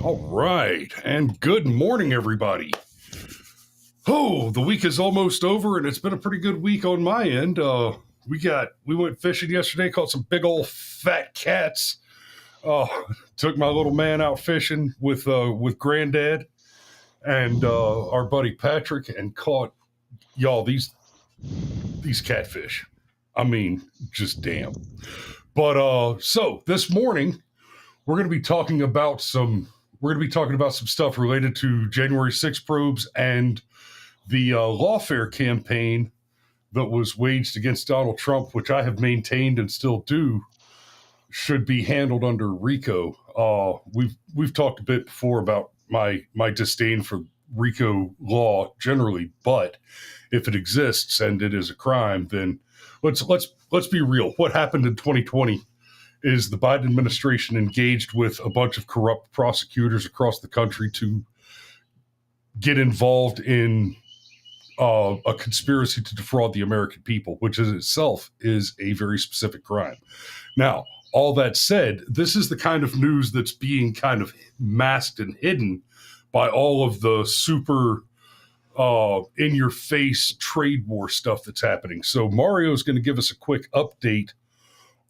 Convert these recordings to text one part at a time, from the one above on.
All right, and good morning, everybody. Oh, the week is almost over, and it's been a pretty good week on my end. We went fishing yesterday, caught some big old fat cats. Took my little man out fishing with Granddad and our buddy Patrick, and caught y'all these catfish. I mean, just damn. But so this morning we're going to be talking about some stuff related to January 6 probes and the lawfare campaign that was waged against Donald Trump, which I have maintained and still do, should be handled under RICO. We've talked a bit before about my disdain for RICO law generally, but if it exists and it is a crime, then let's be real. What happened in 2020 is the Biden administration engaged with a bunch of corrupt prosecutors across the country to get involved in a conspiracy to defraud the American people, which in itself is a very specific crime. Now, all that said, this is the kind of news that's being kind of masked and hidden by all of the super in-your-face trade war stuff that's happening. So Mario is going to give us a quick update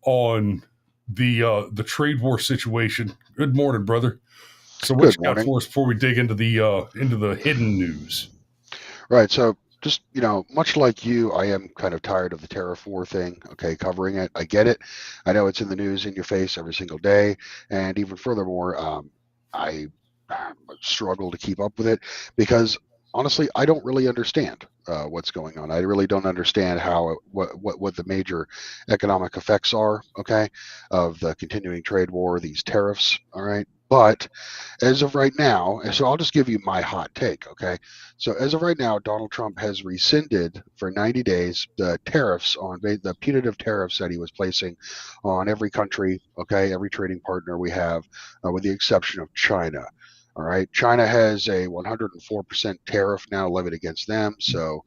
on the trade war situation. Good morning, brother. So what you got for us before we dig into the hidden news? Right. So just, much like you, I am kind of tired of the tariff war thing. Okay. Covering it. I get it. I know it's in the news in your face every single day. And even furthermore, I struggle to keep up with it because honestly, I don't really understand what's going on. I really don't understand what the major economic effects are, okay, of the continuing trade war, these tariffs, all right. But as of right now, so I'll just give you my hot take, okay? So as of right now, Donald Trump has rescinded for 90 days the tariffs on the punitive tariffs that he was placing on every country, okay, every trading partner we have, with the exception of China. All right, China has a 104% tariff now levied against them. So,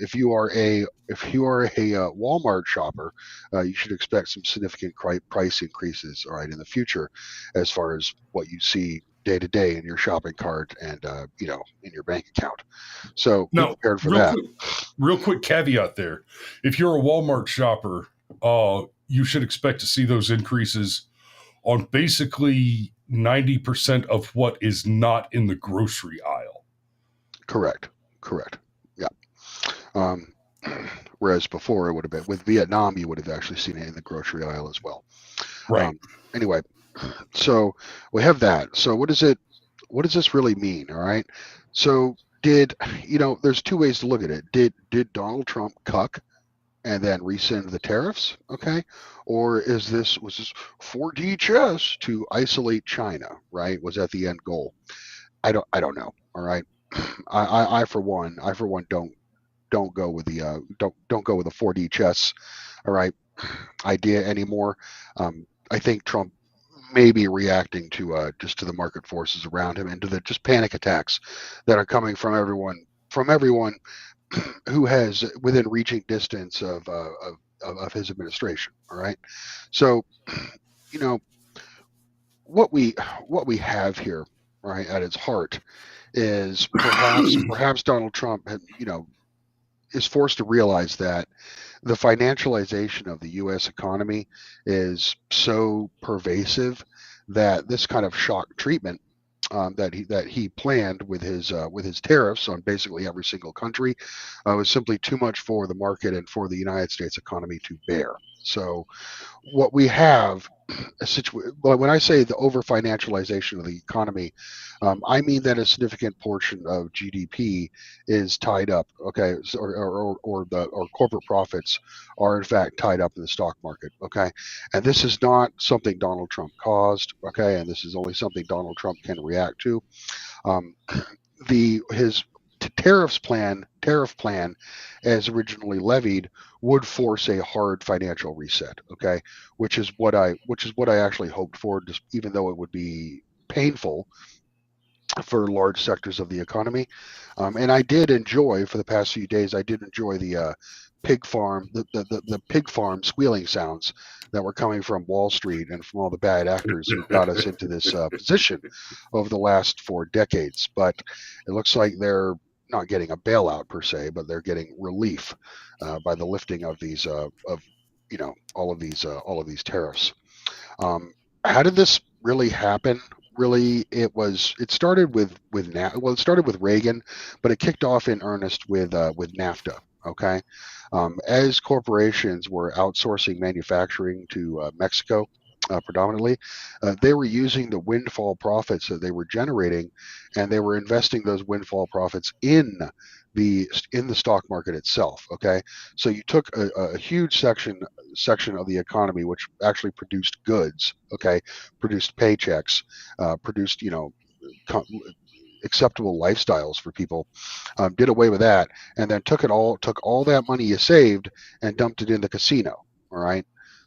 if you are a Walmart shopper, you should expect some significant price increases. All right, in the future, as far as what you see day to day in your shopping cart and in your bank account. So be Now, prepared for that. Real quick caveat there: if you're a Walmart shopper, you should expect to see those increases on basically 90% of what is not in the grocery aisle. Correct. Yeah. Um, whereas before it would have been with Vietnam, you would have actually seen it in the grocery aisle as well. Right. Anyway, so we have that. So what does this really mean? All right. So there's two ways to look at it. Did Donald Trump cuck and then rescind the tariffs? Okay. Or was this 4D chess to isolate China, right? Was that the end goal? I don't know. All right. I for one don't go with the don't go with the 4D chess, all right, idea anymore. I think Trump may be reacting to just to the market forces around him and to the just panic attacks that are coming from everyone who has within reaching distance of his administration. All right, so you know what we have here, right, at its heart is perhaps Donald Trump is forced to realize that the financialization of the U.S. economy is so pervasive that this kind of shock treatment that he planned with his tariffs on basically every single country was simply too much for the market and for the United States economy to bear. So, what we have when I say the over financialization of the economy, I mean that a significant portion of GDP is tied up, okay, or corporate profits are in fact tied up in the stock market, okay, and this is not something Donald Trump caused, okay, and this is only something Donald Trump can react to. Um, the his tariff plan as originally levied would force a hard financial reset, okay, which is what I actually hoped for, just even though it would be painful. for large sectors of the economy. And I did enjoy, for the past few days, I did enjoy the the pig farm squealing sounds that were coming from Wall Street and from all the bad actors who got us into this position over the last 4 decades. But it looks like they're not getting a bailout per se, but they're getting relief by the lifting of these of all of these tariffs. How did this really happen? Really, it started it started with Reagan, but it kicked off in earnest with NAFTA. Okay, as corporations were outsourcing manufacturing to Mexico. Predominantly, they were using the windfall profits that they were generating, and they were investing those windfall profits in the stock market itself. Okay, so you took a huge section of the economy which actually produced goods, okay, produced paychecks, produced co- acceptable lifestyles for people, did away with that, and then took all that money you saved and dumped it in the casino. All right,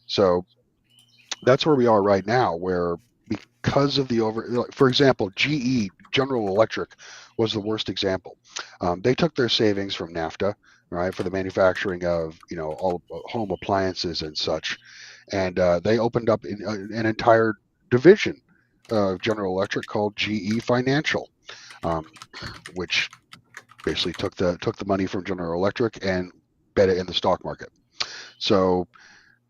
so that's where we are right now, where because of the for example, General Electric was the worst example. They took their savings from NAFTA, right, for the manufacturing of all home appliances and such, and they opened up an entire division of General Electric called GE Financial, um, which basically took the money from General Electric and bet it in the stock market. So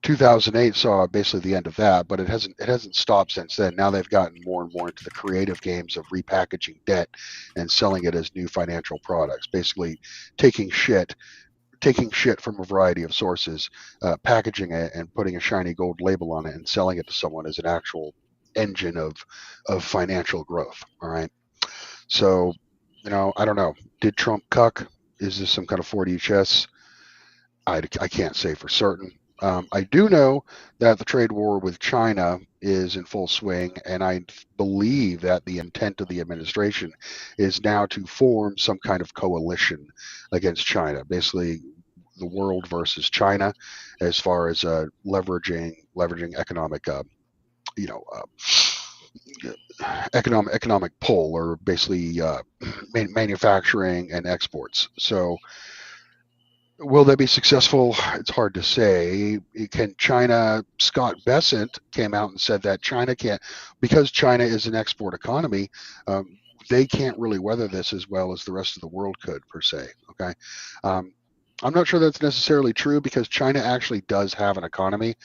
2008 saw basically the end of that, but it hasn't stopped since then. Now they've gotten more and more into the creative games of repackaging debt and selling it as new financial products. Basically, taking shit taking shit from a variety of sources, packaging it and putting a shiny gold label on it and selling it to someone as an actual engine of financial growth. All right. So, I don't know. Did Trump cuck? Is this some kind of 4D chess? I can't say for certain. I do know that the trade war with China is in full swing, and I believe that the intent of the administration is now to form some kind of coalition against China. Basically, the world versus China, as far as leveraging economic, you know, economic pull, or basically manufacturing and exports. So will they be successful? It's hard to say. Can China? Scott Bessent came out and said that China can't, because China is an export economy. They can't really weather this as well as the rest of the world could, per se. Okay, um, I'm not sure that's necessarily true, because China actually does have an economy.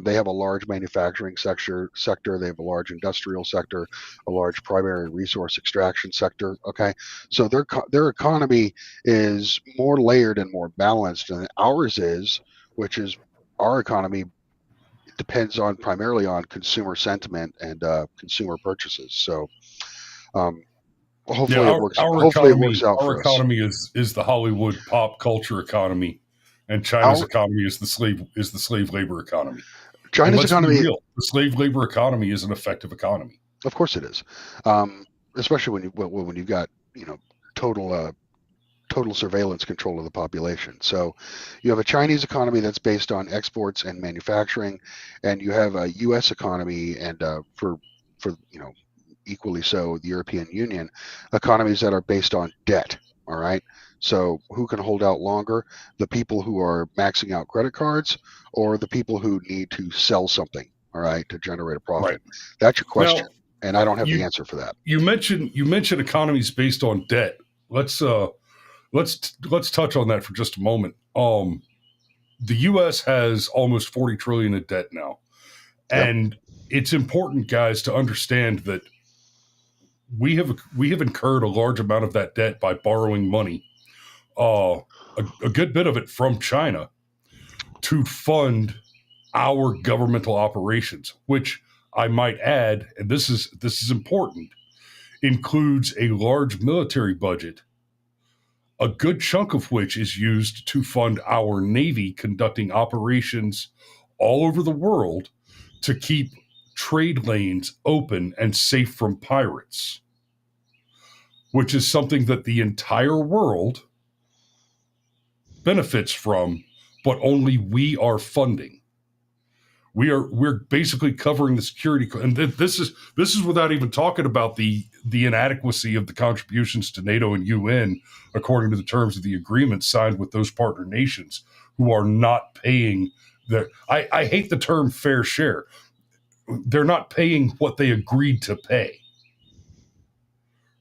They have a large manufacturing sector. They have a large industrial sector, a large primary resource extraction sector. Okay, so their economy is more layered and more balanced than ours is, which is our economy depends on primarily on consumer sentiment and consumer purchases. So um, Yeah, hopefully it works. our Hopefully it works economy out our for us. economy is the Hollywood pop culture economy, and China's Our economy is the slave labor economy. And China's let's be economy, real, the slave labor economy is an effective economy. of course, it is, um, especially when you've got total total surveillance control of the population. So you have a Chinese economy that's based on exports and manufacturing, and you have a U.S. economy, and for equally so the European Union economies that are based on debt. All right. So who can hold out longer? The people who are maxing out credit cards, or the people who need to sell something, all right, to generate a Right. profit? That's your question, Now, and I don't have the you answer for that. you mentioned economies based on debt. Let's touch on that for just a moment. The U.S. has almost 40 trillion in debt now, Yep. and it's important, guys, to understand that we have incurred a large amount of that debt by borrowing money, uh, a good bit of it from China, to fund our governmental operations, which I might add, and this is important, includes a large military budget, a good chunk of which is used to fund our Navy conducting operations all over the world to keep trade lanes open and safe from pirates, which is something that the entire world benefits from, but only we are funding. We're basically covering the security, and this is without even talking about the inadequacy of the contributions to NATO and UN according to the terms of the agreement signed with those partner nations who are not paying their. I hate the term fair share. They're not paying what they agreed to pay.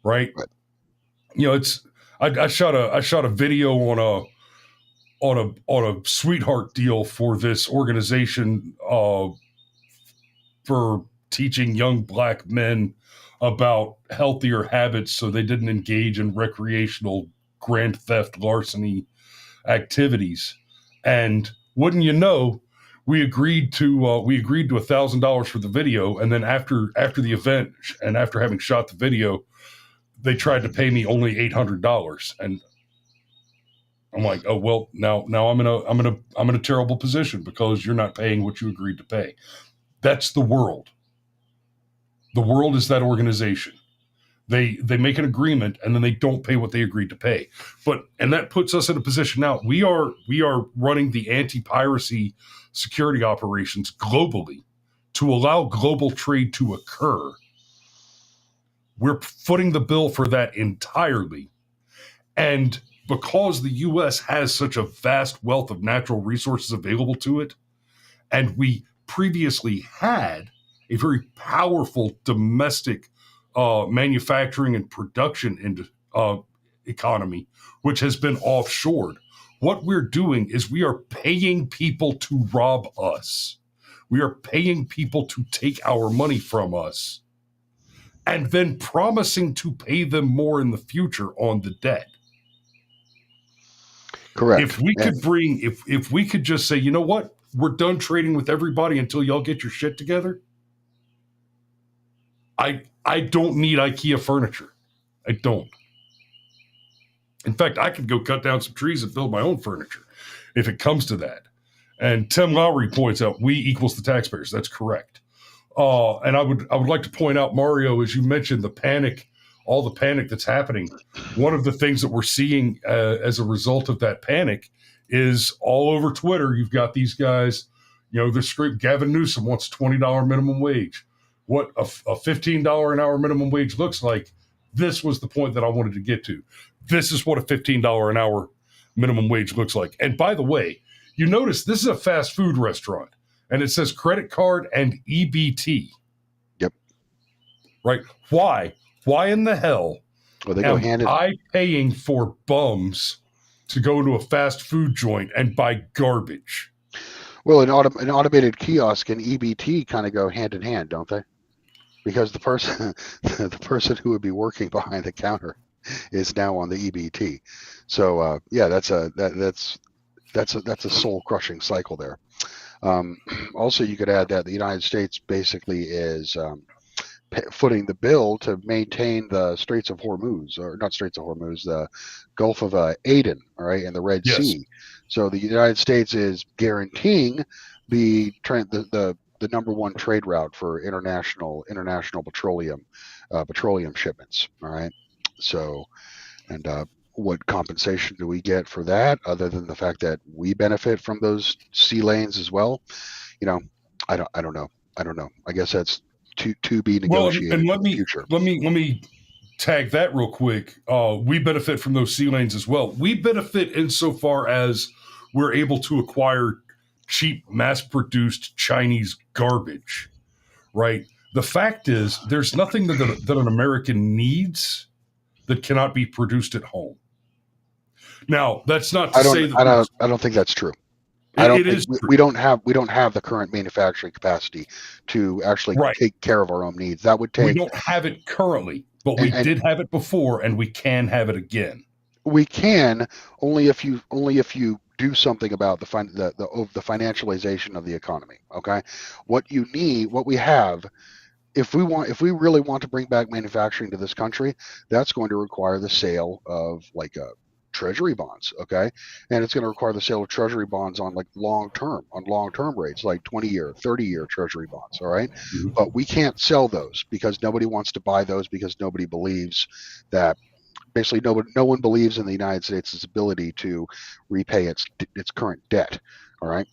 Right? Right. It's I shot a video on a sweetheart deal for this organization for teaching young black men about healthier habits so they didn't engage in recreational grand theft larceny activities. And wouldn't you know, we agreed to $1,000 for the video, and then after the event and after having shot the video, they tried to pay me only $800, and I'm like, oh well, now I'm in a terrible position because you're not paying what you agreed to pay. That's the world. The world is that organization. They make an agreement and then they don't pay what they agreed to pay. And that puts us in a position now. We are running the anti-piracy security operations globally to allow global trade to occur. We're footing the bill for that entirely. And because the U.S. has such a vast wealth of natural resources available to it, and we previously had a very powerful domestic manufacturing and production economy, which has been offshored, what we're doing is we are paying people to rob us. We are paying people to take our money from us and then promising to pay them more in the future on the debt. Correct. If we could if we could just say, you know what, we're done trading with everybody until y'all get your shit together. I don't need IKEA furniture. I don't. In fact, I could go cut down some trees and build my own furniture if it comes to that. And Tim Lowry points out, we equals the taxpayers. That's correct. And I would like to point out, Mario, as you mentioned, all the panic that's happening. One of the things that we're seeing as a result of that panic is all over Twitter. You've got these guys, they're screaming, Gavin Newsom wants $20 minimum wage. What a $15 an hour minimum wage looks like. This was the point that I wanted to get to. This is what a $15 an hour minimum wage looks like. And by the way, you notice this is a fast food restaurant, and it says credit card and EBT. Yep. Right? Why? Why in the hell am I paying for bums to go to a fast food joint and buy garbage? Well, an automated kiosk and EBT kind of go hand in hand, don't they? Because the person who would be working behind the counter is now on the EBT. So that's a soul crushing cycle there. Also, you could add that the United States basically is footing the bill to maintain the Straits of Hormuz, or not Straits of Hormuz, the Gulf of Aden, all right, and the Red Sea. So the United States is guaranteeing the number one trade route for international petroleum shipments. All right. So, and what compensation do we get for that, other than the fact that we benefit from those sea lanes as well? I don't know. I guess that's to be negotiated in the future. Let me tag that real quick. We benefit from those sea lanes as well. We benefit insofar as we're able to acquire cheap, mass-produced Chinese garbage, right? The fact is, there's nothing that an American needs that cannot be produced at home. Now, that's not to say that I don't think that's true. We don't have the current manufacturing capacity to actually take care of our own needs. That would take. We don't have it currently, but we did have it before, and we can have it again. We can only if you do something about the financialization of the economy. Okay, what we have. If we really want to bring back manufacturing to this country, that's going to require the sale of treasury bonds, okay? And it's going to require the sale of treasury bonds on long-term rates, like 20-year, 30-year treasury bonds, all right? Mm-hmm. But we can't sell those because nobody wants to buy those, because nobody believes that, basically no one believes in the United States' ability to repay its current debt, all right?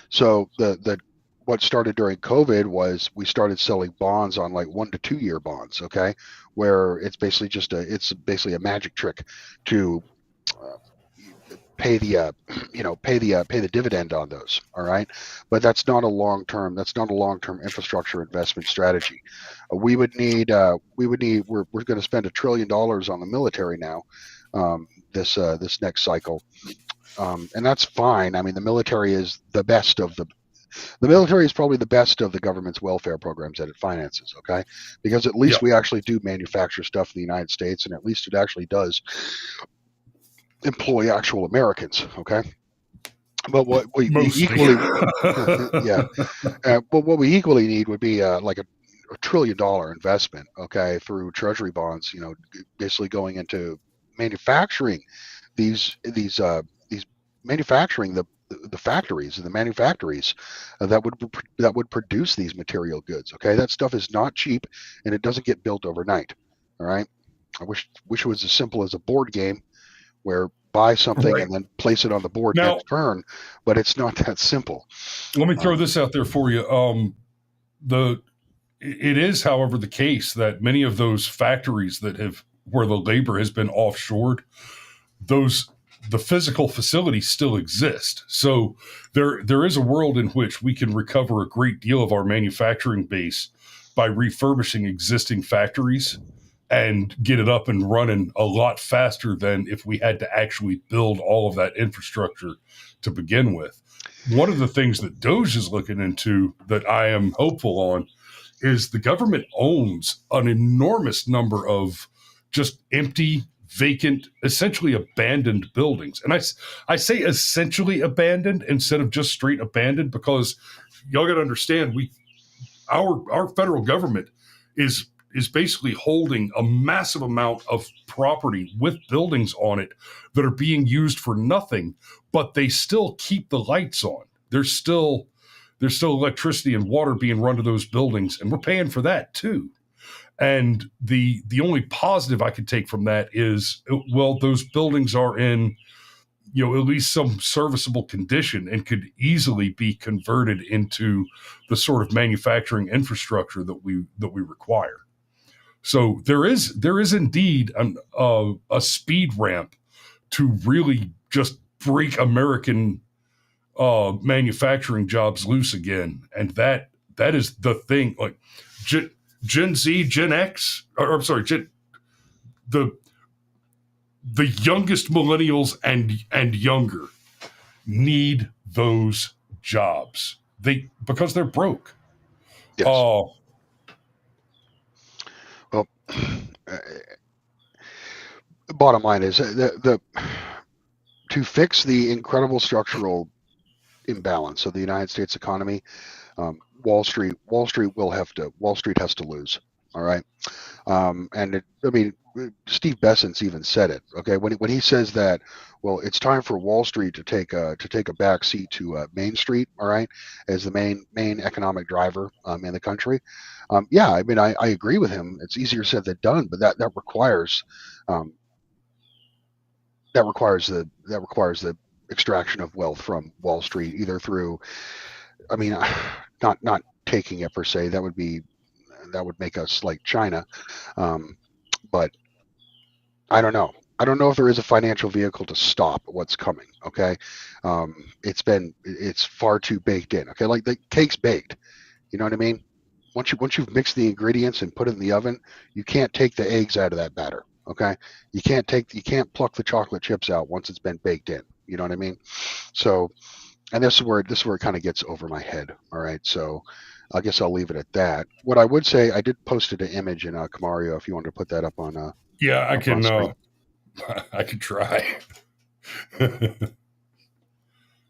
So the what started during COVID was we started selling bonds on like 1 to 2 year bonds, okay, where it's basically a magic trick to uh, pay the pay the dividend on those. All right, but that's not a long term infrastructure investment strategy. We're going to spend $1 trillion on the military now, this next cycle. And that's fine. I mean, the military is probably the best of the government's welfare programs that it finances, okay? Because at Yeah, least we actually do manufacture stuff in the United States, and at least it actually does employ actual Americans, okay? But what we mostly. equally, yeah, but what we equally need would be like a $1 trillion investment, okay, through treasury bonds, basically going into manufacturing these manufacturing the factories and the manufactories that would produce these material goods. Okay, that stuff is not cheap, and it doesn't get built overnight. All right, I wish it was as simple as a board game where buy something Right. and then place it on the board Now, next turn, but it's not that simple. let me throw Um, this out there for you. The It is, however, the case that many of those factories that have where the labor has been offshored, those the physical facilities still exist. So there is a world in which we can recover a great deal of our manufacturing base by refurbishing existing factories and get it up and running a lot faster than if we had to actually build all of that infrastructure to begin with. One of the things that Doge is looking into that I am hopeful on is the government owns an enormous number of just empty, vacant, essentially abandoned buildings. And I say essentially abandoned instead of just straight abandoned because y'all got to understand our federal government is basically holding a massive amount of property with buildings on it that are being used for nothing, but they still keep the lights on. There's still electricity and water being run to those buildings, and we're paying for that too. And the only positive I could take from that is, well, those buildings are in at least some serviceable condition and could easily be converted into the sort of manufacturing infrastructure that we require. So there is indeed a speed ramp to really just break American manufacturing jobs loose again, and that is the thing. Like Gen Z, Gen X, or I'm sorry, the the youngest millennials and younger need those jobs. Because they're broke. yes. Uh Well, bottom line is the to fix the incredible structural imbalance of the United States economy, Wall Street has to lose. All right, I mean, Steve Bessent's even said it. Okay, when he says that, well, it's time for Wall Street to take a back seat to Main Street. All right, as the main economic driver in the country. Yeah, I mean, I agree with him. It's easier said than done, but um, that requires the extraction of wealth from Wall Street, either through, I mean, not taking it per se. That would make us like China, um, but I don't know. I don't know if there is a financial vehicle to stop what's coming. Okay, it's far too baked in. Okay, like the cake's baked. You know what I mean? Once you've mixed the ingredients and put it in the oven, you can't take the eggs out of that batter. Okay, you can't pluck the chocolate chips out once it's been baked in. You know what I mean? So, and this is where it kind of gets over my head. All right, so I guess I'll leave it at that. What I would say, I did posted an image in Camario if you wanted to put that yeah, I up on can screen. I can try.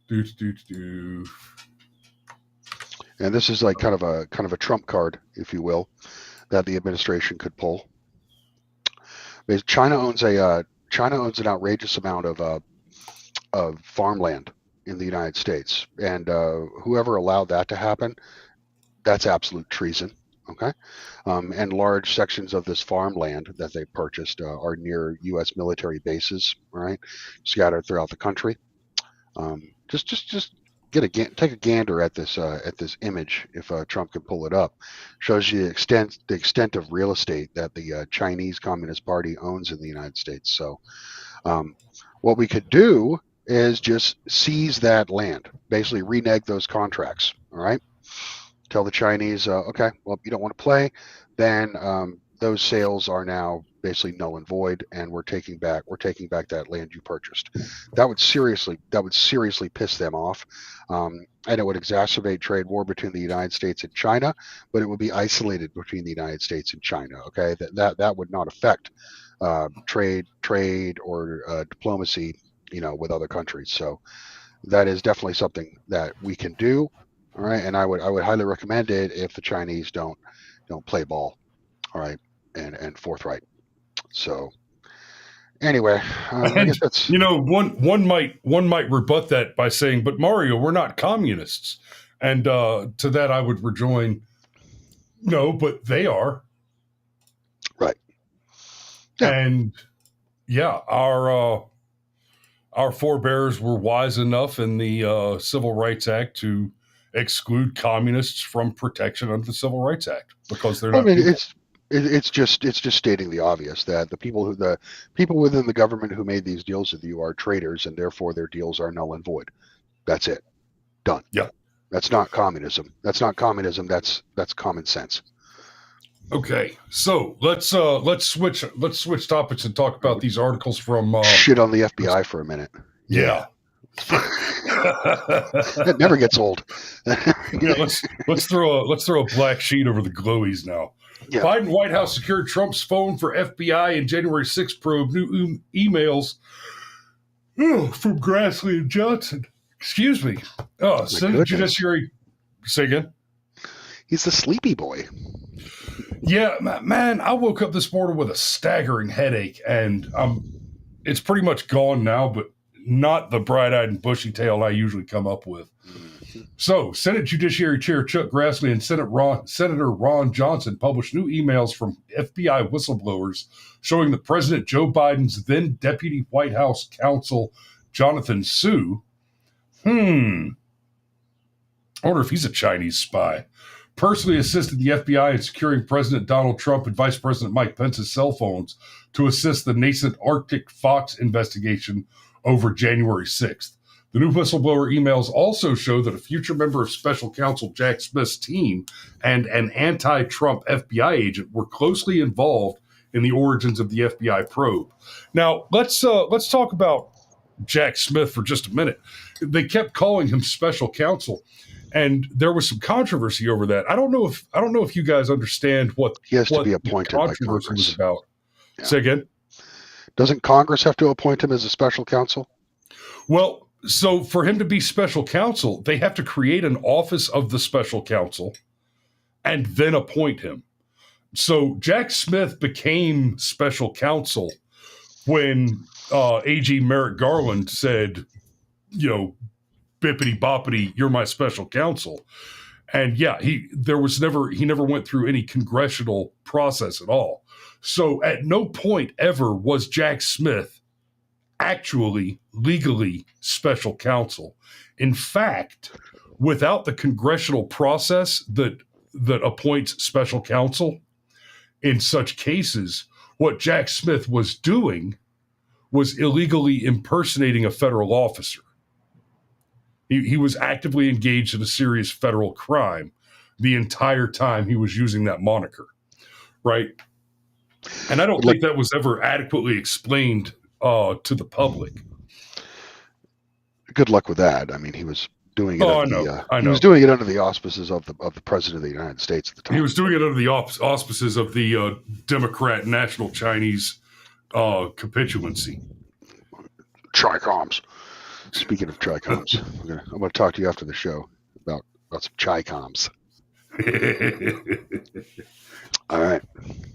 do do do. And this is like kind of a trump card, if you will, that the administration could pull. Because China owns an outrageous amount of farmland in the United States, and whoever allowed that to happen, that's absolute treason. Okay, and large sections of this farmland that they purchased are near U.S. military bases, right, scattered throughout the country. Just take a gander at this image if Trump can pull it up. Shows you the extent of real estate that the Chinese Communist Party owns in the United States. So what we could do is just seize that land, basically renege those contracts. All right, tell the Chinese, okay, well, if you don't want to play, then those sales are now basically null and void, and we're taking back that land you purchased. That would seriously piss them off, and it would exacerbate trade war between the United States and China, but it would be isolated between the United States and China. Okay, that would not affect trade or diplomacy, with other countries. So that is definitely something that we can do. All right, and I would highly recommend it if the Chinese don't play ball, all right, and forthright. So anyway, I guess that's one might rebut that by saying, "But Mario, we're not communists." And to that, I would rejoin, "No, but they are." Right. Yeah. And yeah, our forebears were wise enough in the Civil Rights Act to exclude communists from protection under the Civil Rights Act because they're not. It's just stating the obvious that the people within the government who made these deals with you are traitors, and therefore their deals are null and void. That's it. Done. Yeah. That's not communism. That's That's common sense. Okay, so let's switch topics and talk about these articles from shit on the FBI for a minute. Yeah. That never gets old. Yeah, let's throw a black sheet over the glowies now. Yeah. Biden White House secured Trump's phone for FBI in January 6th probe. New emails from Grassley and Johnson. Excuse me. Senate Judiciary. Say again. He's the sleepy boy. Yeah, man, I woke up this morning with a staggering headache, and it's pretty much gone now, but not the bright-eyed and bushy-tailed I usually come up with. Mm-hmm. So, Senate Judiciary Chair Chuck Grassley and Senator Ron Johnson published new emails from FBI whistleblowers showing that President Joe Biden's then Deputy White House Counsel Jonathan Su, I wonder if he's a Chinese spy, personally assisted the FBI in securing President Donald Trump and Vice President Mike Pence's cell phones to assist the nascent Arctic Fox investigation over January 6th. The new whistleblower emails also show that a future member of Special Counsel Jack Smith's team and an anti-Trump FBI agent were closely involved in the origins of the FBI probe. Now, let's talk about Jack Smith for just a minute. They kept calling him Special Counsel, and there was some controversy over that. I don't know if you guys understand what he has to be appointed by Congress was about. Yeah. Say again. Doesn't Congress have to appoint him as a special counsel? Well, so for him to be special counsel, they have to create an office of the special counsel and then appoint him. So Jack Smith became special counsel when AG Merrick Garland said, bippity boppity, you're my special counsel. And yeah, he never went through any congressional process at all. So at no point ever was Jack Smith actually legally special counsel. In fact, without the congressional process that appoints special counsel in such cases, what Jack Smith was doing was illegally impersonating a federal officer. He was actively engaged in a serious federal crime the entire time he was using that moniker, right? And I don't think that was ever adequately explained to the public. Good luck with that. I mean, he was doing it. I know. He was doing it under the auspices of the President of the United States at the time. He was doing it under the auspices of the Democrat National Chinese capitulancy. Tricoms. Speaking of tricoms, I'm going to talk to you after the show about some chicoms. All right.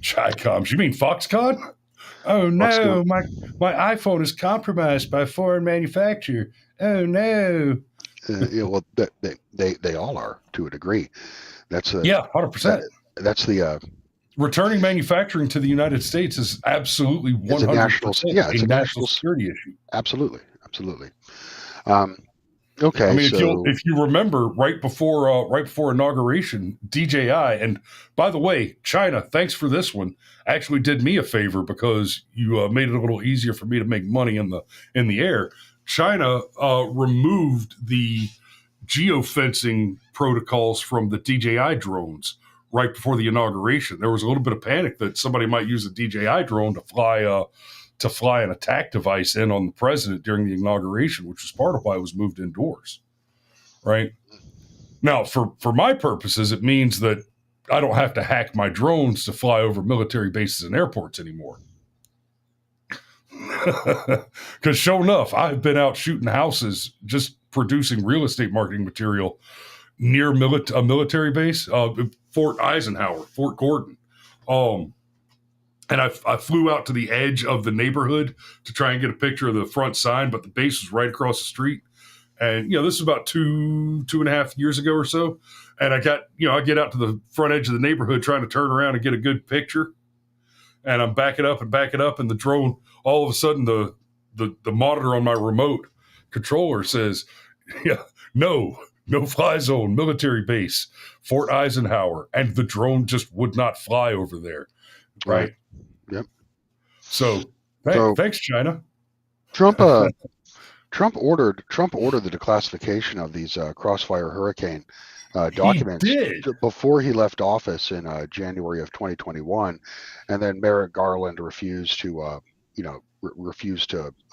Chicoms. You mean Foxconn? Oh no, my iPhone is compromised by a foreign manufacturer. Oh no. Well, they all are to a degree. That's 100%. That's the returning manufacturing to the United States is absolutely 100%. It's a national security issue. Absolutely. Okay, I mean, so if you remember, right before inauguration, DJI, and by the way, China, thanks for this one, actually did me a favor because you made it a little easier for me to make money in the air. China removed the geofencing protocols from the DJI drones right before the inauguration. There was a little bit of panic that somebody might use a DJI drone to fly an attack device in on the president during the inauguration, which was part of why it was moved indoors. Right now, for my purposes, it means that I don't have to hack my drones to fly over military bases and airports anymore. Because sure enough, I've been out shooting houses, just producing real estate marketing material near a military base, Fort Eisenhower, Fort Gordon. And I flew out to the edge of the neighborhood to try and get a picture of the front sign, but the base was right across the street. And, this is about 2.5 years ago or so. And I get out to the front edge of the neighborhood trying to turn around and get a good picture. And I'm backing up. And the drone, all of a sudden, the monitor on my remote controller says, yeah, no fly zone, military base, Fort Eisenhower. And the drone just would not fly over there. Right. Yep. So thanks, China. Trump ordered the declassification of these Crossfire hurricane documents before he left office in January of 2021, and then Merrick Garland refused to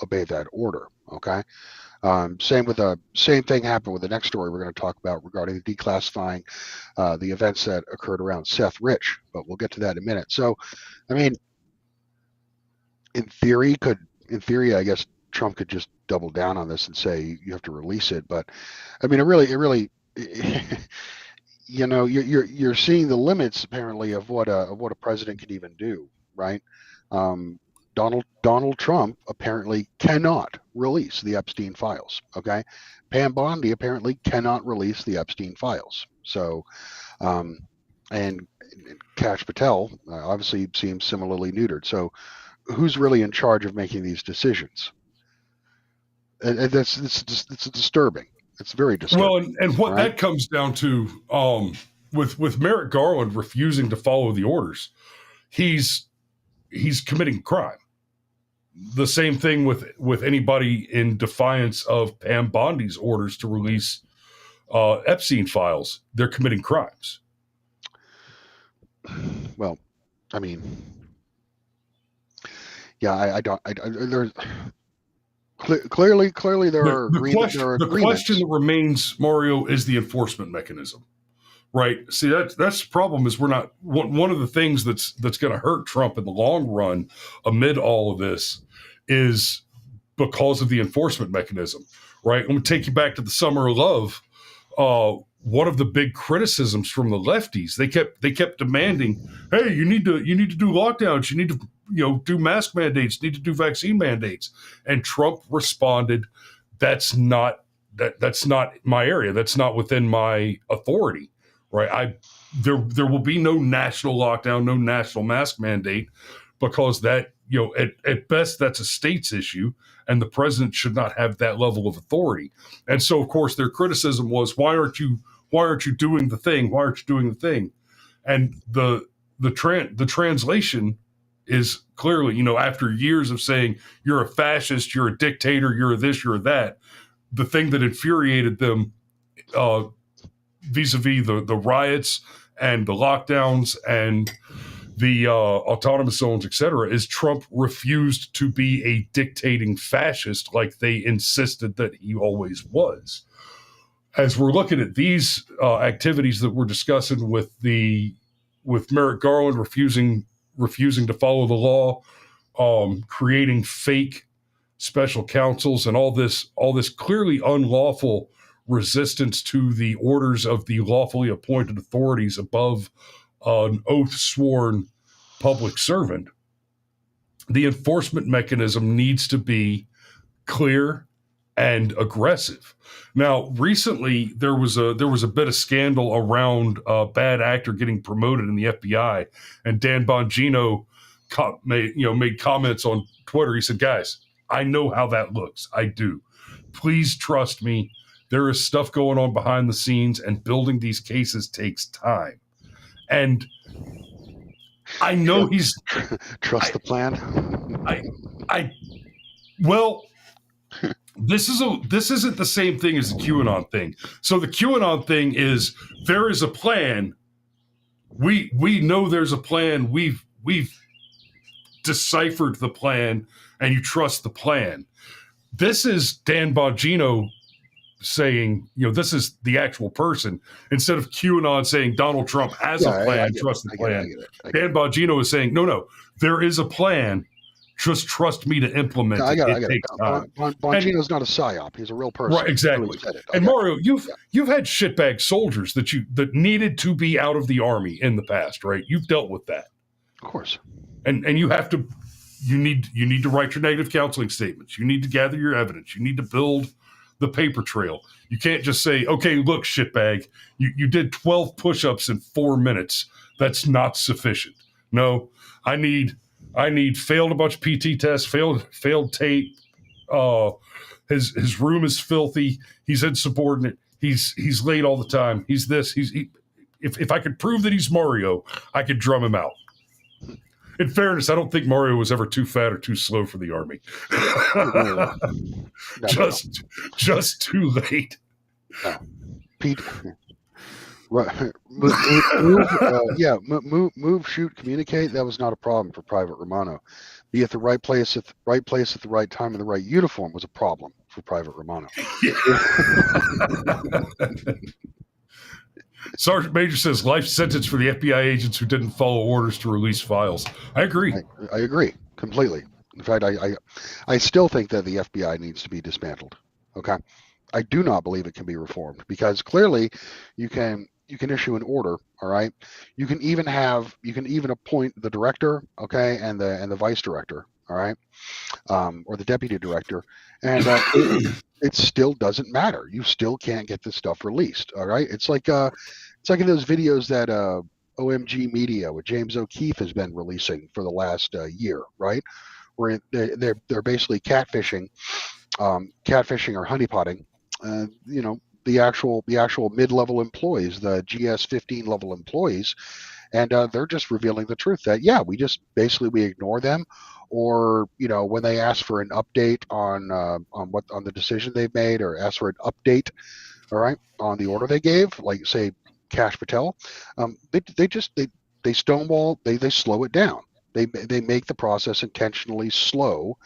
obey that order. Okay. Same thing happened with the next story we're going to talk about regarding declassifying the events that occurred around Seth Rich, but we'll get to that in a minute. So, I mean, in theory, I guess Trump could just double down on this and say you have to release it. But I mean, it really, you're seeing the limits apparently of what a president can even do, right? Donald Trump apparently cannot release the Epstein files. Okay, Pam Bondi apparently cannot release the Epstein files. So, and Kash Patel obviously seems similarly neutered. So, who's really in charge of making these decisions? And it's disturbing. It's very disturbing. Well, and what that comes down to, with Merrick Garland refusing to follow the orders, he's committing crime. The same thing with anybody in defiance of Pam Bondi's orders to release Epstein files. They're committing crimes. Well, I mean, yeah, there's clearly there are agreements. The question that remains, Mario, is the enforcement mechanism. Right. See, that's the problem is we're not one of the things that's going to hurt Trump in the long run amid all of this is because of the enforcement mechanism. Right. I'm going to take you back to the Summer of Love. One of the big criticisms from the lefties, they kept demanding, hey, you need to do lockdowns. You need to do mask mandates. You need to do vaccine mandates. And Trump responded, that's not my area. That's not within my authority. Right. There will be no national lockdown, no national mask mandate, because that, at best, that's a state's issue, and the president should not have that level of authority. And so, of course, their criticism was, why aren't you doing the thing? Why aren't you doing the thing? And the translation is clearly, after years of saying you're a fascist, you're a dictator, you're this, you're that, the thing that infuriated them, vis-a-vis the riots and the lockdowns and the autonomous zones, et cetera, is Trump refused to be a dictating fascist like they insisted that he always was. As we're looking at these activities that we're discussing with Merrick Garland refusing to follow the law, creating fake special counsels, and all this clearly unlawful resistance to the orders of the lawfully appointed authorities above an oath-sworn public servant, the enforcement mechanism needs to be clear and aggressive. Now, recently there was a bit of scandal around a bad actor getting promoted in the FBI, and Dan Bongino made comments on Twitter. He said, "Guys, I know how that looks. I do. Please trust me. there is stuff going on behind the scenes, and building these cases takes time. And I know trust the plan. Well, this isn't the same thing as the QAnon thing. So the QAnon thing is there is a plan. We know there's a plan. We've deciphered the plan, and you trust the plan. This is Dan Bongino saying, this is the actual person, instead of QAnon saying Donald Trump has a plan, trust the plan. Dan Bongino is saying, no, there is a plan. Just trust me to implement it. It takes time. Bongino's not a psyop. He's a real person. Right, exactly. And Mario, you've had shitbag soldiers that needed to be out of the army in the past, right? You've dealt with that. Of course. And you need to write your negative counseling statements. You need to gather your evidence. You need to build the paper trail. You can't just say, okay, look, shitbag, you did 12 push-ups in 4 minutes. That's not sufficient. No, I need failed a bunch of PT tests, failed tape. His room is filthy. He's insubordinate. He's late all the time. He's this. If I could prove that he's Mario, I could drum him out. In fairness, I don't think Mario was ever too fat or too slow for the army. Just too late. No. Pete. Right. Move, shoot, communicate. That was not a problem for Private Romano. Be at the right place at the right time in the right uniform was a problem for Private Romano. Sergeant Major says life sentence for the FBI agents who didn't follow orders to release files. I agree. I agree completely. In fact, I still think that the FBI needs to be dismantled. Okay. I do not believe it can be reformed, because clearly you can issue an order. All right. You can even appoint the director. Okay. And the vice director. All right. Or the deputy director. And it still doesn't matter. You still can't get this stuff released. All right. It's like in those videos that OMG Media with James O'Keefe has been releasing for the last year, right? Where they're basically catfishing or honeypotting, the actual mid-level employees, the GS-15 level employees, and they're just revealing the truth that we ignore them, or when they ask for an update on the decision they've made, or ask for an update, all right, on the order they gave, like say Kash Patel, they stonewall, they slow it down. They make the process intentionally slow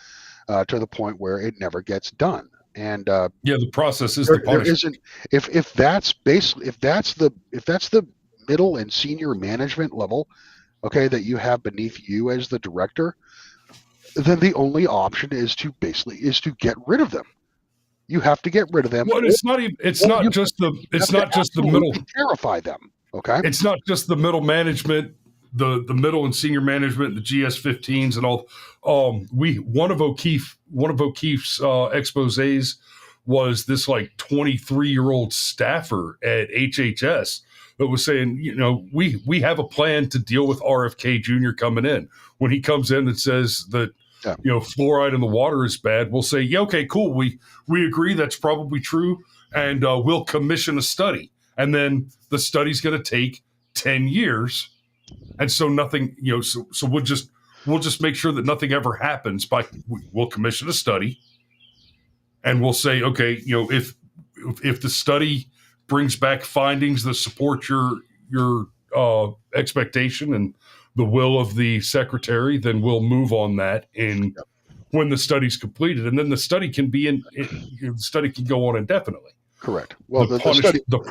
to the point where it never gets done. And the process is the punishment. If that's the middle and senior management level, okay, that you have beneath you as the director, then the only option is to get rid of them. You have to get rid of them. Well, it's not just the middle. Terrify them. Okay. It's not just the middle management, the middle and senior management, the GS-15s and all. One of O'Keefe's exposés was this like 23-year-old staffer at HHS that was saying, we have a plan to deal with RFK Jr. coming in. When he comes in and says that, fluoride in the water is bad, we'll say, yeah, okay, cool. We agree that's probably true. And we'll commission a study. And then the study's going to take 10 years. And so nothing, so we'll just make sure that nothing ever happens we'll commission a study, and we'll say, okay, if the study brings back findings that support your expectation and the will of the secretary, then we'll move on that when the study's completed, and then the study can the study can go on indefinitely. Correct. Well, the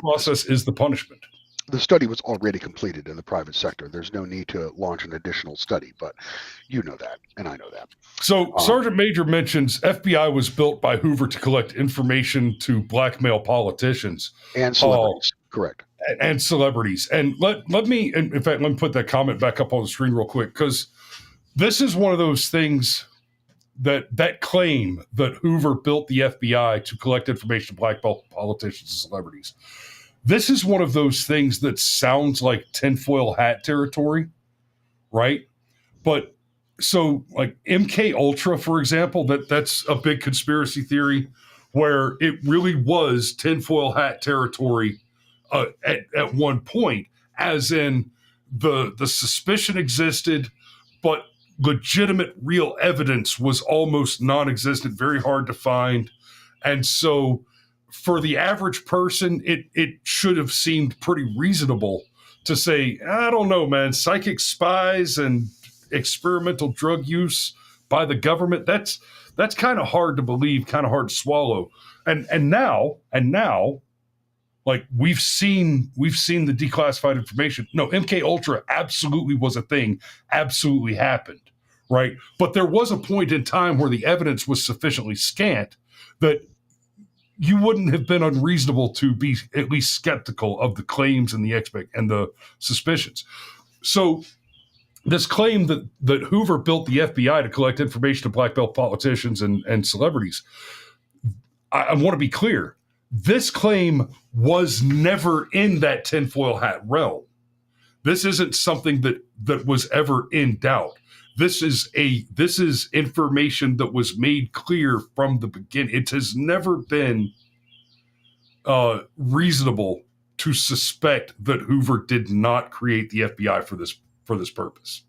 process is the punishment. The study was already completed in the private sector. There's no need to launch an additional study, but you know that, and I know that. So Sergeant Major mentions FBI was built by Hoover to collect information to blackmail politicians. And celebrities, correct. And celebrities. And let me put that comment back up on the screen real quick, because this is one of those things that claim that Hoover built the FBI to collect information to blackmail politicians and celebrities. This is one of those things that sounds like tinfoil hat territory, right? But so like MK Ultra, for example, that's a big conspiracy theory where it really was tinfoil hat territory at one point, as in the suspicion existed, but legitimate real evidence was almost non-existent, very hard to find. And so for the average person, it should have seemed pretty reasonable to say, I don't know, man, psychic spies and experimental drug use by the government, that's kind of hard to believe, kind of hard to swallow. And now, like we've seen the declassified information. No, MK Ultra absolutely was a thing, absolutely happened, right? But there was a point in time where the evidence was sufficiently scant that you wouldn't have been unreasonable to be at least skeptical of the claims and the suspicions. So this claim that Hoover built the FBI to collect information to blackmail politicians and celebrities, I want to be clear. This claim was never in that tinfoil hat realm. This isn't something that was ever in doubt. This is information that was made clear from the beginning. It has never been reasonable to suspect that Hoover did not create the FBI for this purpose.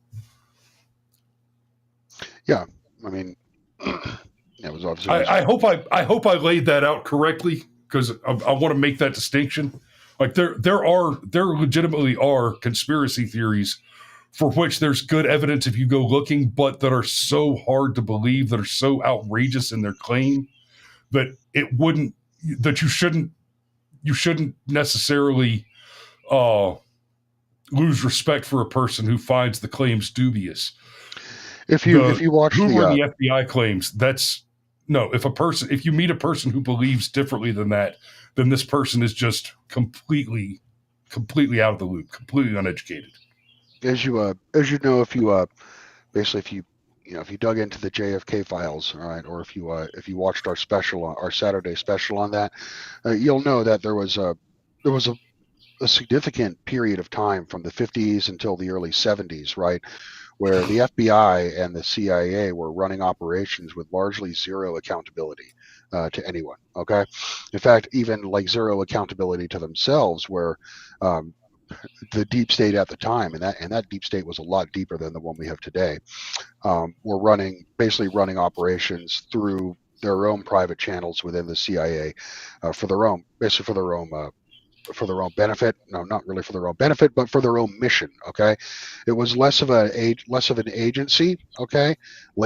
Yeah, I mean, it was obviously. I hope I laid that out correctly, because I want to make that distinction. Like there legitimately are conspiracy theories for which there's good evidence if you go looking, but that are so hard to believe, that are so outrageous in their claim that you shouldn't necessarily lose respect for a person who finds the claims dubious. If you watch the FBI claims, if you meet a person who believes differently than that, then this person is just completely out of the loop, completely uneducated. As you know, if you dug into the JFK files, all right, or if you watched our Saturday special on that, you'll know that there was a significant period of time from the 50s until the early 70s, right, where the FBI and the CIA were running operations with largely zero accountability to anyone. Okay, in fact, even like zero accountability to themselves, where the deep state at the time, and that deep state was a lot deeper than the one we have today, were basically running operations through their own private channels within the CIA for their own benefit. No, not really for their own benefit, but for their own mission. Okay, it was less of an agency. Okay,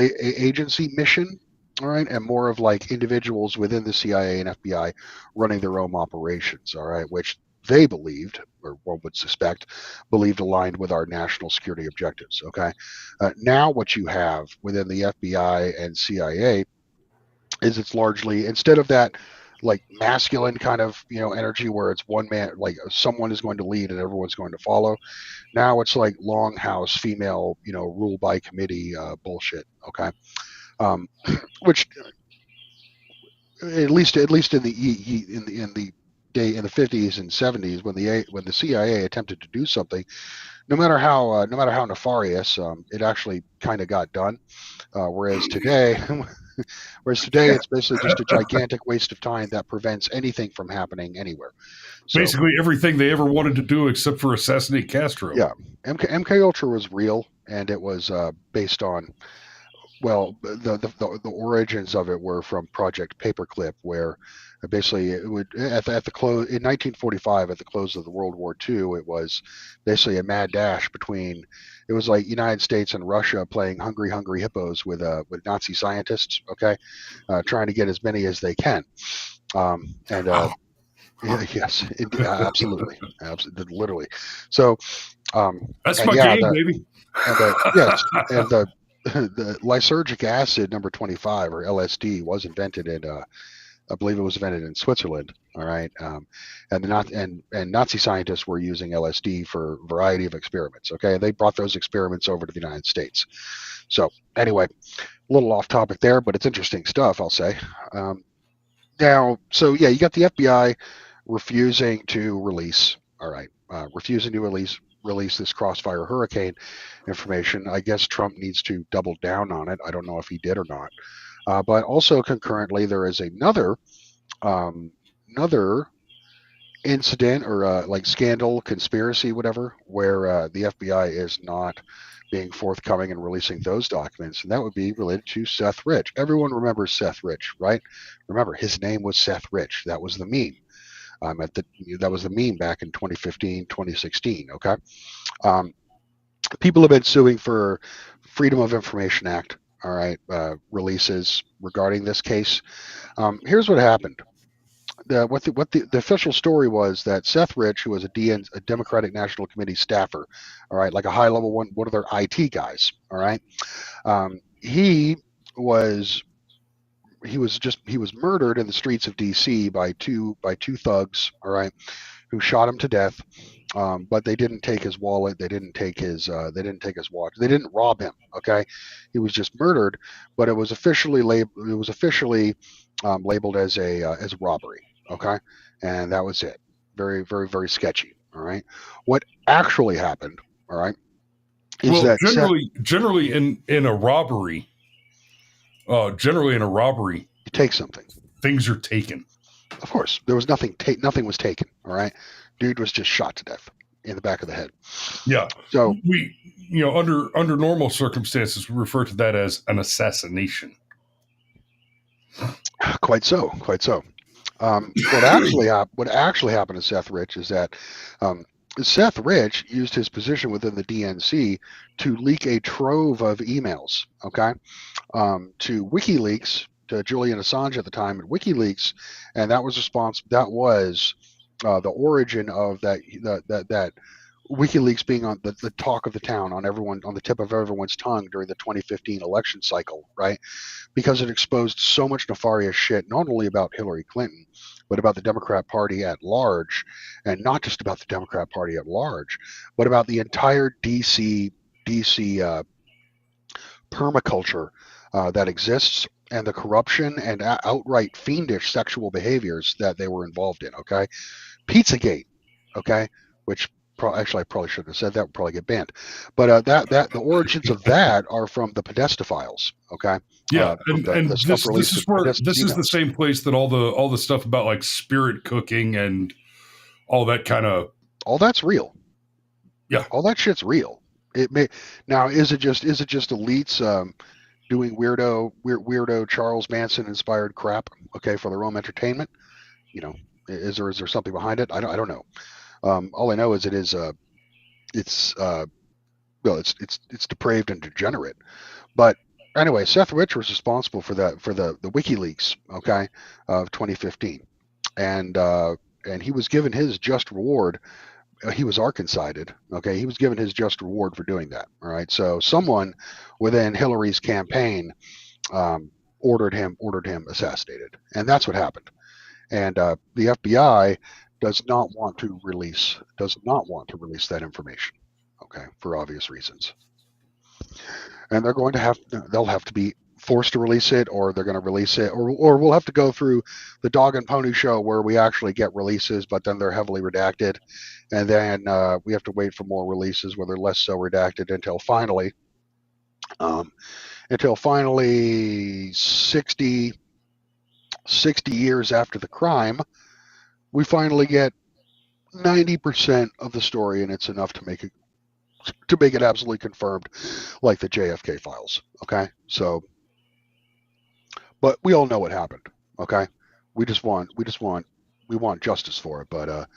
agency mission. All right, and more of like individuals within the CIA and FBI running their own operations. All right, which they believed, or one would suspect, believed aligned with our national security objectives. Okay, now what you have within the FBI and CIA is it's largely, instead of that like masculine kind of energy where it's one man, like someone is going to lead and everyone's going to follow. Now it's like longhouse female, rule by committee bullshit. Okay, which at least in the 50s and 70s when the CIA attempted to do something, no matter how nefarious, it actually kind of got done. Whereas today it's basically just a gigantic waste of time that prevents anything from happening anywhere. So, basically everything they ever wanted to do except for assassinate Castro. Yeah, MK Ultra was real, and it was based on, well, the origins of it were from Project Paperclip, where basically it would at the close in 1945, at the close of the World War II, it was basically a mad dash between, it was like United States and Russia playing hungry hippos with Nazi scientists, okay, trying to get as many as they can, and yes, absolutely, literally. So that's my game, baby. Yes, and the lysergic acid number 25, or LSD, was invented in I believe it was invented in Switzerland. All right, and Nazi scientists were using LSD for a variety of experiments. Okay, they brought those experiments over to the United States. So anyway, a little off topic there, but it's interesting stuff, I'll say. Now, so yeah, you got the FBI refusing to release. All right, refusing to release this Crossfire hurricane information. I guess Trump needs to double down on it. I don't know if he did or not. But also concurrently, there is another Another incident or like scandal, conspiracy, whatever, where the FBI is not being forthcoming and releasing those documents, and that would be related to Seth Rich. Everyone remembers Seth Rich, right? Remember, his name was Seth Rich. That was the meme. That was the meme back in 2015, 2016. Okay, um, people have been suing for Freedom of Information Act. All right, releases regarding this case. Here's what happened. The official story was that Seth Rich, who was a Democratic National Committee staffer, all right, like a high level one of their IT guys, all right, he was he was murdered in the streets of D.C. by two thugs, all right, who shot him to death. But they didn't take his wallet. They didn't take his watch. They didn't rob him. Okay, he was just murdered. But it was officially labeled. It was officially labeled as a robbery. Okay, and that was it. Very, very, very sketchy. All right. What actually happened? All right, is Well, that generally in a robbery, you take something. things are taken. Of course, there was nothing. Nothing was taken. All right, dude was just shot to death in the back of the head. Yeah. So We, under normal circumstances, we refer to that as an assassination. quite so, quite so. What actually happened to Seth Rich is that Seth Rich used his position within the DNC to leak a trove of emails, okay, to WikiLeaks, to Julian Assange at the time at WikiLeaks, and that was the origin of that WikiLeaks being on the talk of the town, on the tip of everyone's tongue during the 2015 election cycle, right? Because it exposed so much nefarious shit, not only about Hillary Clinton, but about the Democrat Party at large, and not just about the Democrat Party at large, but about the entire DC permaculture that exists, and the corruption and outright fiendish sexual behaviors that they were involved in. Okay, Pizzagate, okay, which actually I probably shouldn't have said that. Would probably get banned. But that the origins of that are from the Podesta files. Okay. Yeah, the this is where this is the same place that all the stuff about like spirit cooking and all that kind of all that's real. Yeah, all that shit's real. It may now is it just elites doing weirdo Charles Manson inspired crap? Okay, for their own entertainment. Is there something behind it? I don't know. All I know is it's depraved and degenerate. But anyway, Seth Rich was responsible for the WikiLeaks, okay, of 2015, and he was given his just reward. He was Arkansided, okay. He was given his just reward for doing that. All right. So someone within Hillary's campaign ordered him assassinated, and that's what happened. And the FBI does not want to release that information, okay, for obvious reasons. And they'll have to be forced to release it, or they're going to release it, or we'll have to go through the dog and pony show where we actually get releases, but then they're heavily redacted, and then we have to wait for more releases where they're less so redacted until finally 60 years after the crime, we finally get 90% of the story, and it's enough to make it absolutely confirmed, like the JFK files. Okay, so, but we all know what happened. Okay, we want justice for it, but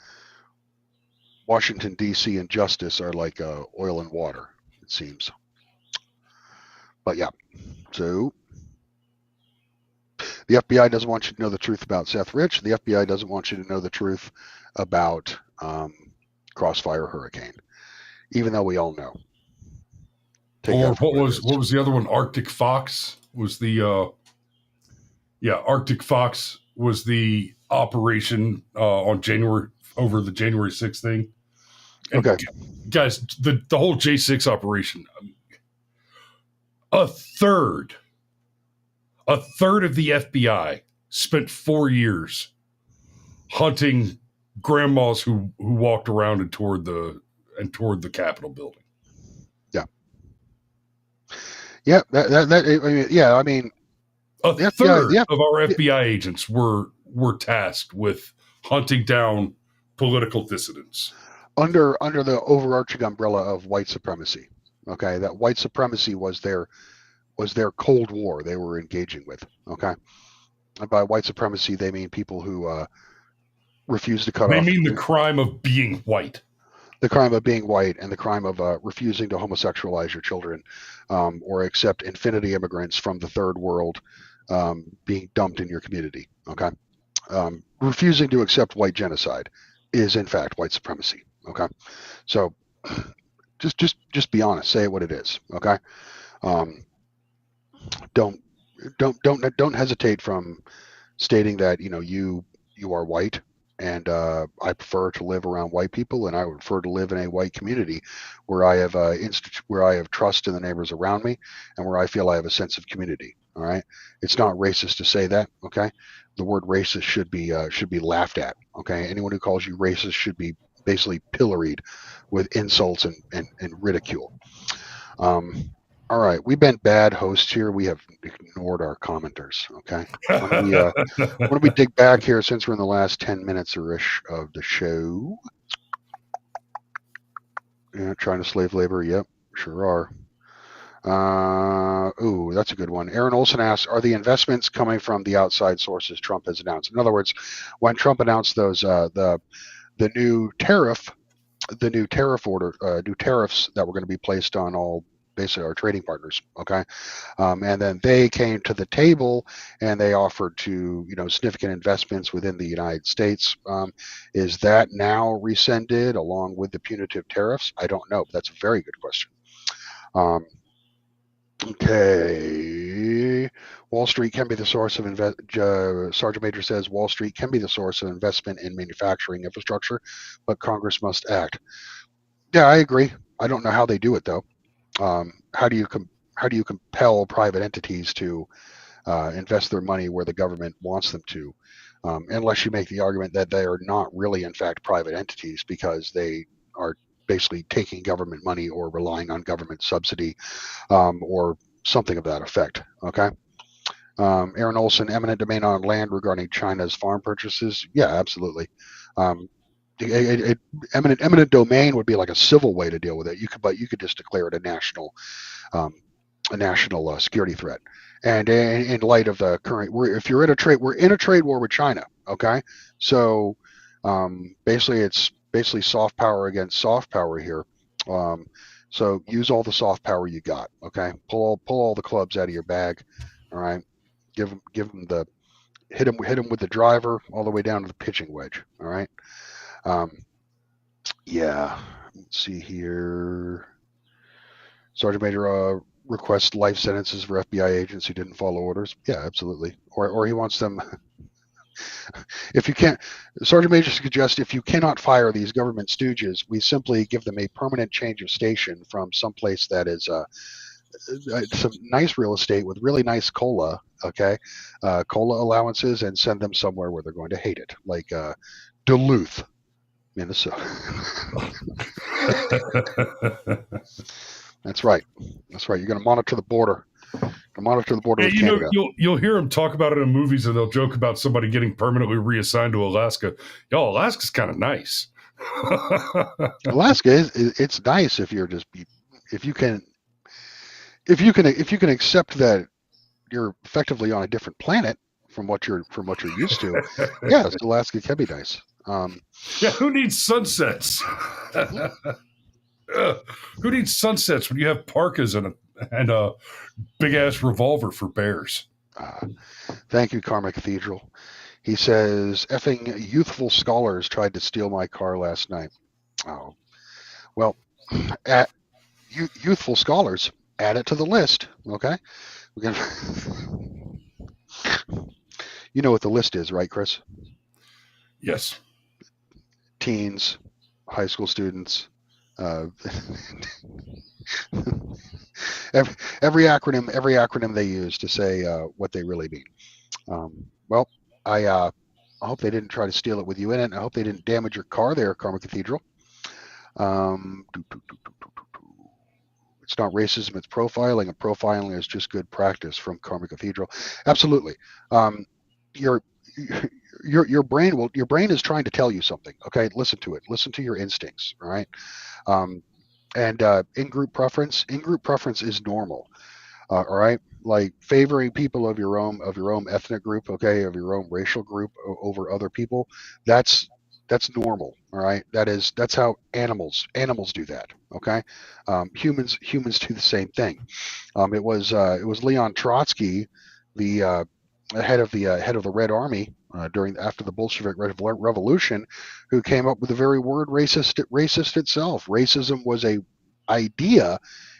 Washington D.C. and justice are like oil and water, it seems. But yeah, so the FBI doesn't want you to know the truth about Seth Rich. The FBI doesn't want you to know the truth about Crossfire Hurricane, even though we all know. Or what was the other one? Arctic Fox was the Arctic Fox was the operation on over the January 6th thing. And okay, guys, the whole J6 operation, a third of the FBI spent 4 years hunting grandmas who walked around and toured the Capitol building. Yeah, I mean, a third of our FBI agents were were tasked with hunting down political dissidents under the overarching umbrella of white supremacy. Okay, that white supremacy was their Cold War they were engaging with. Okay, and by white supremacy they mean people who refuse to cut They off mean the crime of being white. the crime of being white and the crime of refusing to homosexualize your children or accept infinity immigrants from the third world being dumped in your community. Okay, refusing to accept white genocide is in fact white supremacy. Okay, so just be honest, say it what it is. Okay, um, don't hesitate from stating that you are white and I prefer to live around white people and I would prefer to live in a white community where I have where I have trust in the neighbors around me and where I feel I have a sense of community. All right, it's not racist to say that. Okay, the word racist should be laughed at. Okay, anyone who calls you racist should be basically pilloried with insults and ridicule. All right, we've been bad hosts here. We have ignored our commenters. Okay, why don't we dig back here since we're in the last 10 minutes or ish of the show? Yeah, trying to slave labor. Yep, sure are. Ooh, that's a good one. Aaron Olson asks, are the investments coming from the outside sources Trump has announced? In other words, when Trump announced those the new tariff order, new tariffs that were going to be placed on all basically our trading partners. Okay, and then they came to the table and they offered to significant investments within the United States. Is that now rescinded along with the punitive tariffs? I don't know, but that's a very good question. Okay. Wall Street can be the source of Sergeant Major says Wall Street can be the source of investment in manufacturing infrastructure, but Congress must act. Yeah, I agree. I don't know how they do it though. How do you compel private entities to invest their money where the government wants them to, unless you make the argument that they are not really in fact private entities because they are basically taking government money or relying on government subsidy or something of that effect. Okay. Aaron Olson, eminent domain on land regarding China's farm purchases. Yeah, absolutely. Eminent domain would be like a civil way to deal with it. But you could just declare it a national security threat. And in light of the current, we're in a trade war with China. Okay, so basically it's soft power against soft power here. So use all the soft power you got. Okay, pull all the clubs out of your bag. All right, give them the hit him with the driver all the way down to the pitching wedge. All right. Yeah. Let's see here. Sergeant Major requests life sentences for FBI agents who didn't follow orders. Yeah, absolutely. Or he wants them. If you can't, Sergeant Major suggests if you cannot fire these government stooges, we simply give them a permanent change of station from someplace that is some nice real estate with really nice cola, okay, cola allowances, and send them somewhere where they're going to hate it, like Duluth, Minnesota. That's right. You're going to monitor the border. With Canada. You'll hear them talk about it in movies, and they'll joke about somebody getting permanently reassigned to Alaska. Yo, Alaska's kind of nice. Alaska it's nice if you're just if you can accept that you're effectively on a different planet from what you're used to. Yes, Alaska can be nice. Yeah, who needs sunsets? Who needs sunsets when you have parkas and a big ass revolver for bears? Thank you, Karma Cathedral. He says, effing youthful scholars tried to steal my car last night. Oh, well, youthful scholars, add it to the list. Okay, we're gonna. You know what the list is, right, Chris? Yes. Teens, high school students. Every acronym they use to say what they really mean. Well, I hope they didn't try to steal it with you in it. I hope they didn't damage your car there, Karma Cathedral. It's not racism, it's profiling, and profiling is just good practice from Karma Cathedral. Absolutely. Your your brain is trying to tell you something. Okay, listen to it. Listen to your instincts. All right. Um, and in group preference is normal. All right, like favoring people of your own ethnic group, okay, of your own racial group over other people. That's that's normal. All right, that's how animals do that. Okay, humans do the same thing. It was Leon Trotsky, the head of the Red Army during after the Bolshevik Revolution, who came up with the very word racist itself. Racism was a idea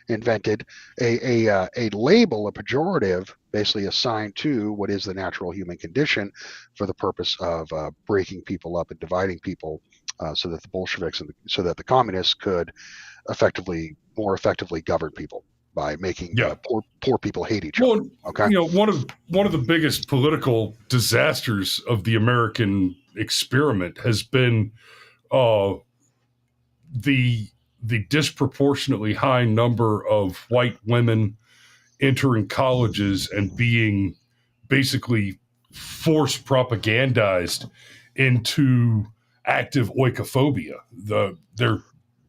invented, a label, a pejorative, basically assigned to what is the natural human condition, for the purpose of breaking people up and dividing people, so that the Bolsheviks so that the communists could more effectively govern people by making Yeah. poor people hate each other. Well, Okay. one of the biggest political disasters of the American experiment has been uh, the the disproportionately high number of white women entering colleges and being basically force propagandized into active oikophobia.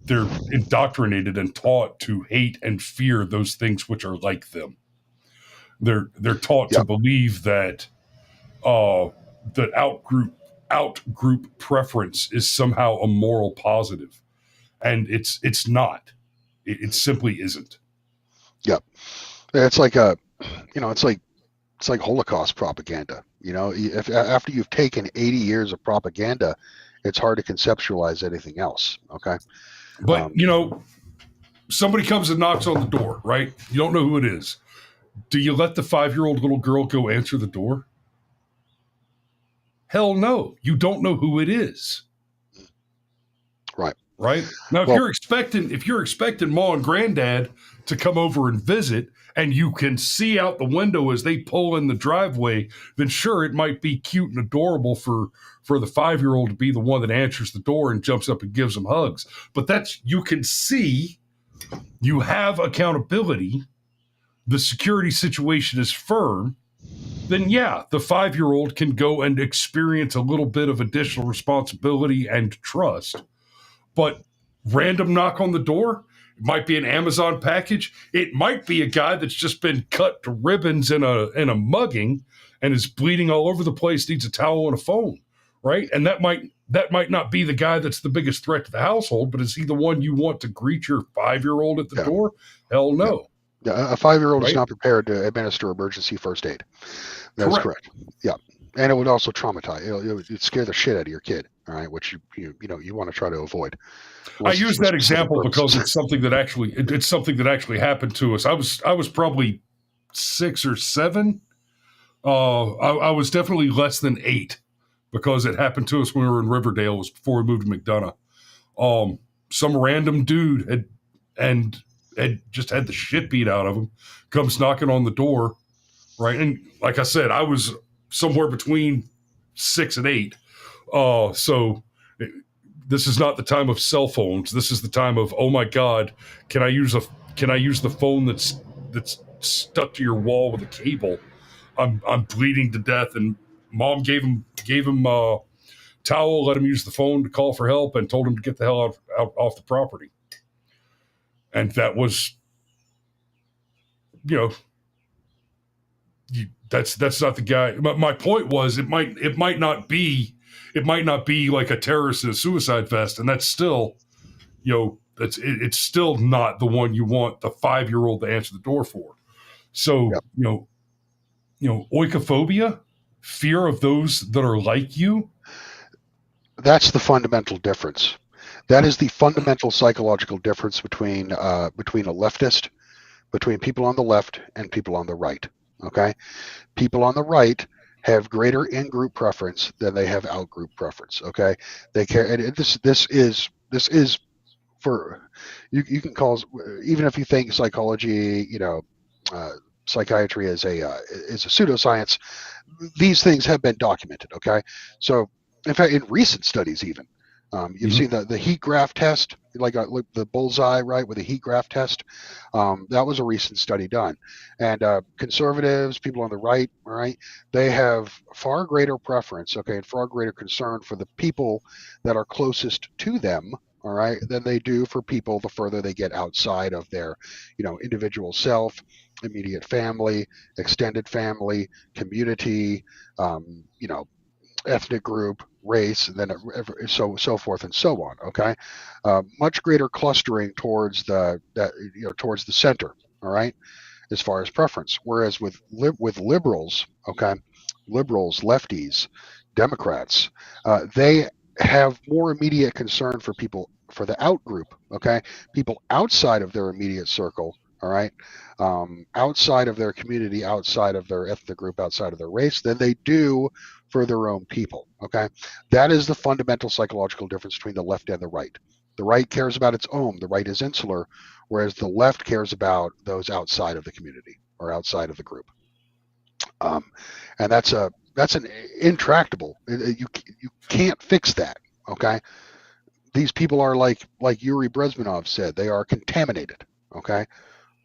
They're indoctrinated and taught to hate and fear those things which are like them. They're taught to Yep. believe that that out group preference is somehow a moral positive, and it's not. It simply isn't. Yep. It's like it's like Holocaust propaganda. If after you've taken 80 years of propaganda, it's hard to conceptualize anything else. Okay. But Um, somebody comes and knocks on the door, right? You don't know who it is. Do you let the 5-year-old little girl go answer the door? Hell no. You don't know who it is. right. Right? Now if Well, you're expecting mom and granddad to come over and visit, and you can see out the window as they pull in the driveway, then sure, it might be cute and adorable for the 5-year-old to be the one that answers the door and jumps up and gives them hugs. But that's, you can see, you have accountability, the security situation is firm, then yeah, the 5-year-old can go and experience a little bit of additional responsibility and trust. But random knock on the door, it might be an Amazon package. It might be a guy that's just been cut to ribbons in a mugging and is bleeding all over the place, needs a towel and a phone, right? And that might not be the guy that's the biggest threat to the household, but is he the one you want to greet your 5-year-old at the yeah, door? Hell yeah. no. A 5-year-old is Right? not prepared to administer emergency first aid. That is Correct. correct. Yeah, and it would also traumatize. It'd scare the shit out of your kid. All right, which you want to try to avoid. I Unless it's use for that specific example because purposes. it's something that actually happened to us. I was probably 6 or 7. I was definitely less than 8 because it happened to us when we were in Riverdale. It was before we moved to McDonough. Some random dude had just had the shit beat out of him, comes knocking on the door, right? And like I said, I was somewhere between 6 and 8. So this is not the time of cell phones. This is the time of, oh my God, can I use the phone that's stuck to your wall with a cable? I'm bleeding to death, and mom gave him a towel, let him use the phone to call for help, and told him to get the hell out off the property. And that was, you know, that's not the guy. My point was, it might not be like a terrorist in a suicide vest, and that's still, it's still not the one you want the 5-year-old to answer the door for. So Yep. Oikophobia, fear of those that are like you. That's the fundamental difference. That is the fundamental psychological difference between a leftist, between people on the left and people on the right. Okay, people on the right have greater in-group preference than they have out-group preference. Okay, they care, and this is for you can call, even if you think psychology, uh, psychiatry is a pseudoscience. These things have been documented. Okay, so in fact, in recent studies, even. You've seen the heat graph test, like the bullseye, right, with the heat graph test. That was a recent study done. And conservatives, people on the right, all right, they have far greater preference, okay, and far greater concern for the people that are closest to them, all right, than they do for people the further they get outside of their, individual self, immediate family, extended family, community, ethnic group, race, and then so forth and so on. Okay, much greater clustering towards towards the center. All right, as far as preference. Whereas with liberals, okay, liberals, lefties, Democrats, they have more immediate concern for people for the out group. Okay, people outside of their immediate circle. All right, outside of their community, outside of their ethnic group, outside of their race, than they do for their own people. Okay, that is the fundamental psychological difference between the left and the right. The right cares about its own. The right is insular, whereas the left cares about those outside of the community or outside of the group. And that's an intractable. You can't fix that. Okay, these people are like Yuri Brezhnev said. They are contaminated. Okay,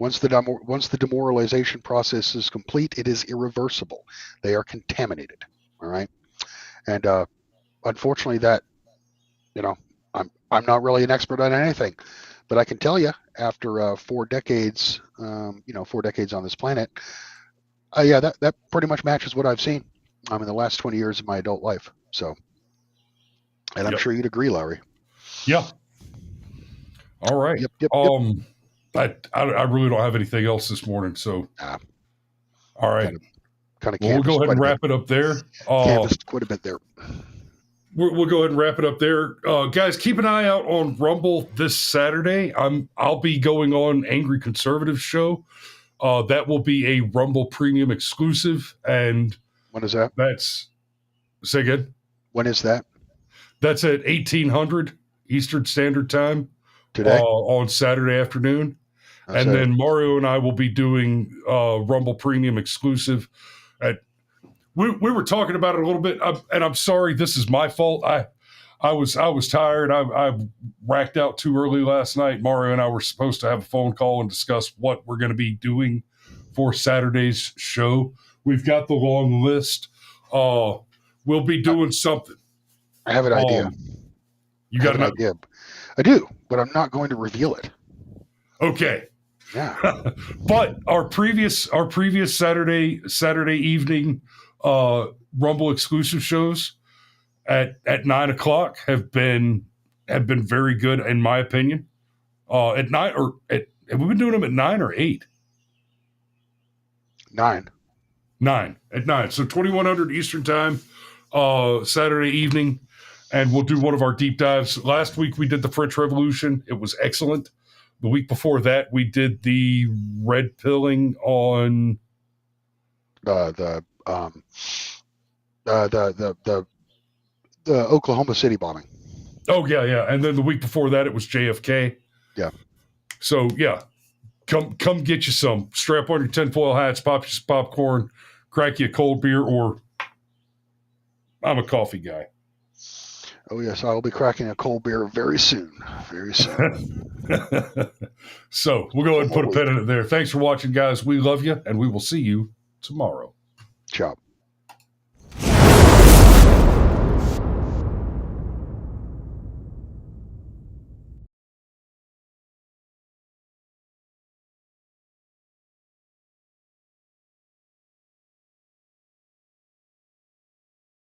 once the demoralization process is complete, it is irreversible. They are contaminated. All right, and unfortunately, that I'm not really an expert on anything, but I can tell you after 4 decades, 4 decades on this planet, yeah, that pretty much matches what I've seen in the last 20 years of my adult life. So, and I'm sure you'd agree, Larry. Yeah. All right. Yep. I really don't have anything else this morning. So, all right. Kind of we'll go ahead and wrap it up there. Canvassed quite a bit there. We'll go ahead and wrap it up there. Guys, keep an eye out on Rumble this Saturday. I'll be going on Angry Conservative show. That will be a Rumble Premium exclusive. And when is that? Say again. When is that? That's at 1800 Eastern Standard Time today on Saturday afternoon. And then Mario and I will be doing Rumble Premium exclusive. We were talking about it a little bit, and I'm sorry, this is my fault. I was tired. I racked out too early last night. Mario and I were supposed to have a phone call and discuss what we're going to be doing for Saturday's show. We've got the long list. We'll be doing something. I have an idea. You got an idea? I do, but I'm not going to reveal it. Okay. Yeah. But our previous Saturday evening Rumble exclusive shows at 9:00 have been very good in my opinion. At 9 or have we been doing them at 9 or 8? 9. 9 at 9. So 2100 Eastern Time, Saturday evening, and we'll do one of our deep dives. Last week we did the French Revolution. It was excellent. The week before that, we did the red pilling on the Oklahoma City bombing. Oh yeah, and then the week before that, it was JFK. Yeah. So yeah, come get you some. Strap on your tinfoil hats, pop you some popcorn, crack you a cold beer, or I'm a coffee guy. Oh yes, I will be cracking a cold beer very soon. Very soon. So we'll go ahead and put a pin in it there. Thanks for watching, guys. We love you, and we will see you tomorrow. Ciao.